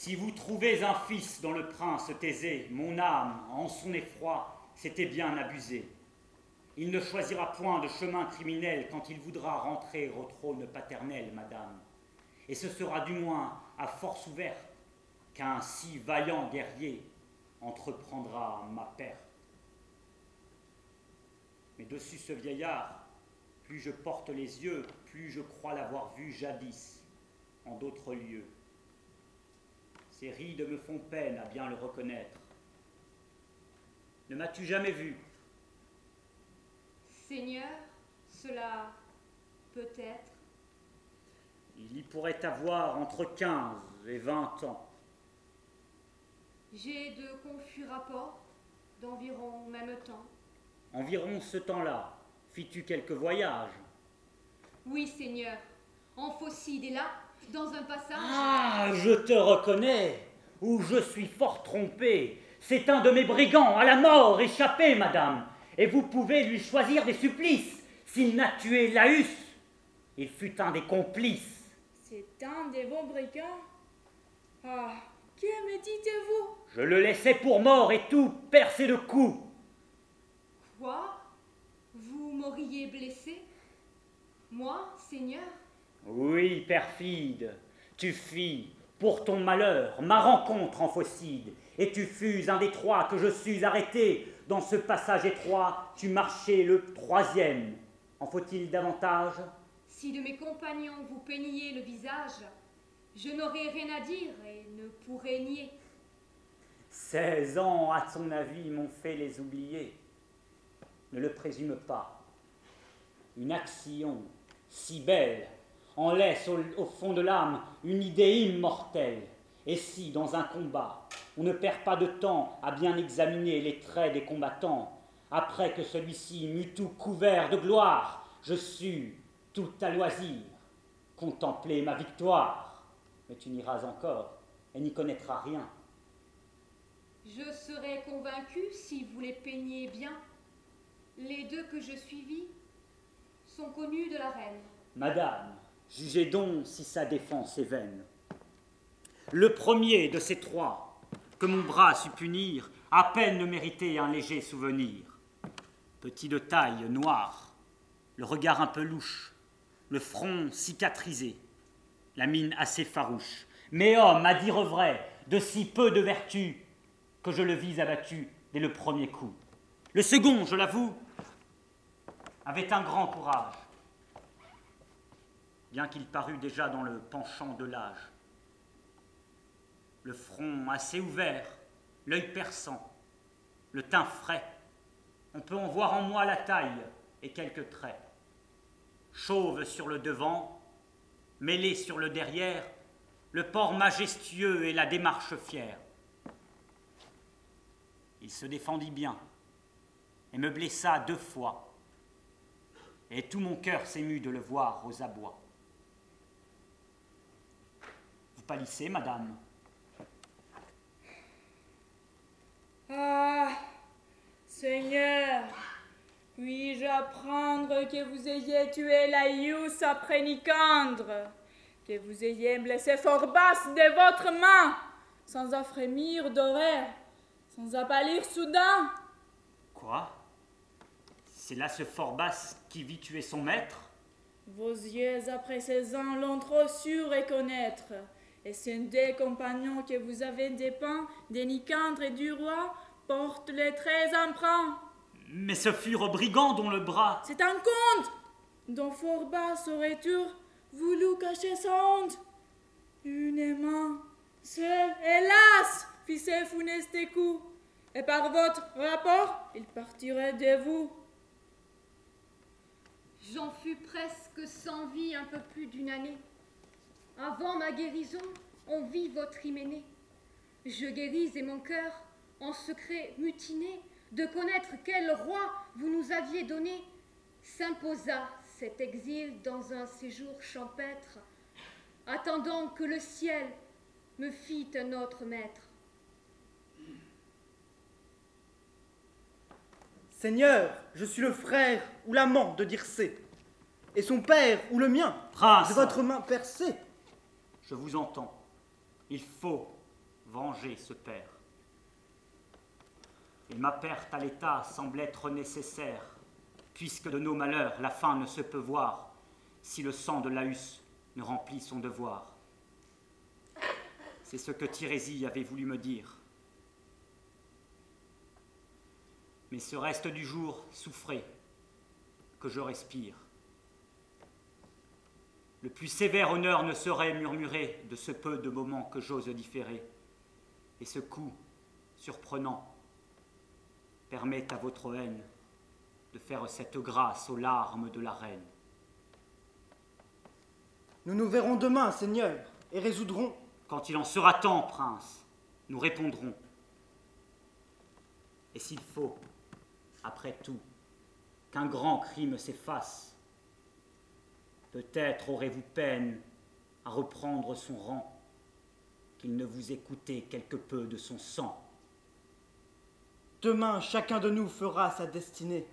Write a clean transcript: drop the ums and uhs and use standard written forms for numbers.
Si vous trouvez un fils dont le prince Thésée, mon âme, en son effroi, s'était bien abusée, il ne choisira point de chemin criminel quand il voudra rentrer au trône paternel, madame, et ce sera du moins à force ouverte qu'un si vaillant guerrier entreprendra ma perte. Mais dessus ce vieillard, plus je porte les yeux, plus je crois l'avoir vu jadis, en d'autres lieux. Ses rides me font peine à bien le reconnaître. Ne m'as-tu jamais vu? Seigneur, cela peut être. Il y pourrait avoir entre 15 et 20 ans. J'ai de confus rapports d'environ même temps. Environ ce temps-là, fis-tu quelques voyages? Oui, Seigneur. Amphocide est là, dans un passage. Ah, je te reconnais, ou je suis fort trompé. C'est un de mes brigands, à la mort, échappé, madame. Et vous pouvez lui choisir des supplices. S'il n'a tué Laüs, il fut un des complices. C'est un des bons brigands. Ah, que me dites-vous? Je le laissais pour mort et tout, percé de coups. Quoi? Vous m'auriez blessé? Moi, Seigneur? Oui, perfide, tu fis, pour ton malheur, ma rencontre en Phocide, et tu fus un des trois que je sus arrêter. Dans ce passage étroit, tu marchais le troisième. En faut-il davantage? Si de mes compagnons vous peigniez le visage, je n'aurais rien à dire et ne pourrais nier. 16 ans, à ton avis, m'ont fait les oublier. Ne le présume pas. Une action si belle en laisse au fond de l'âme une idée immortelle. Et si, dans un combat, on ne perd pas de temps à bien examiner les traits des combattants, après que celui-ci m'eut tout couvert de gloire, je sus, tout à loisir, contempler ma victoire. Mais tu n'iras encore et n'y connaîtras rien. Je serais convaincu si vous les peignez bien. Les deux que je suivis sont connus de la reine. Madame, jugez donc si sa défense est vaine. Le premier de ces trois, que mon bras sut punir, à peine ne méritait un léger souvenir. Petit de taille, noir, le regard un peu louche, le front cicatrisé, la mine assez farouche, mais homme, à dire vrai, de si peu de vertu, que je le vis abattu dès le premier coup. Le second, je l'avoue, avait un grand courage, bien qu'il parût déjà dans le penchant de l'âge. Le front assez ouvert, l'œil perçant, le teint frais, on peut en voir en moi la taille et quelques traits. Chauve sur le devant, mêlé sur le derrière, le port majestueux et la démarche fière. Il se défendit bien et me blessa 2 fois, et tout mon cœur s'émut de le voir aux abois. Vous pâlissez, madame? Ah, Seigneur, puis-je apprendre que vous ayez tué Laïus après Nicandre, que vous ayez blessé Phorbas de votre main, sans affrémir d'horreur, sans appalir soudain? Quoi? C'est là ce Phorbas qui vit tuer son maître? Vos yeux après 16 ans l'ont trop su reconnaître, et ces 2 compagnons que vous avez dépeints de Nicandre et du roi portent les traits empreints. Mais ce furent brigands dont le bras... C'est un conte dont Phorbas aurait-il voulu cacher sa honte. Une main seule, hélas, fit ces funestes coups, et par votre rapport, il partirait de vous. J'en fus presque sans vie un peu plus d'1 année. Avant ma guérison, on vit votre hyménée. Je guéris et mon cœur, en secret mutiné, de connaître quel roi vous nous aviez donné, s'imposa cet exil dans un séjour champêtre, attendant que le ciel me fît un autre maître. Seigneur, je suis le frère ou l'amant de Dircée, et son père ou le mien, Prince, de votre main percée. je vous entends. Il faut venger ce père. Et ma perte à l'État semble être nécessaire, puisque de nos malheurs la fin ne se peut voir, si le sang de Laüs ne remplit son devoir. C'est ce que Thérésie avait voulu me dire. Mais ce reste du jour souffrait, que je respire. Le plus sévère honneur ne saurait murmurer de ce peu de moments que j'ose différer. Et ce coup surprenant permet à votre haine de faire cette grâce aux larmes de la reine. Nous nous verrons demain, Seigneur, et résoudrons. Quand il en sera temps, prince, nous répondrons. Et s'il faut, après tout, qu'un grand crime s'efface, peut-être aurez-vous peine à reprendre son rang, qu'il ne vous ait coûté quelque peu de son sang. Demain, chacun de nous fera sa destinée.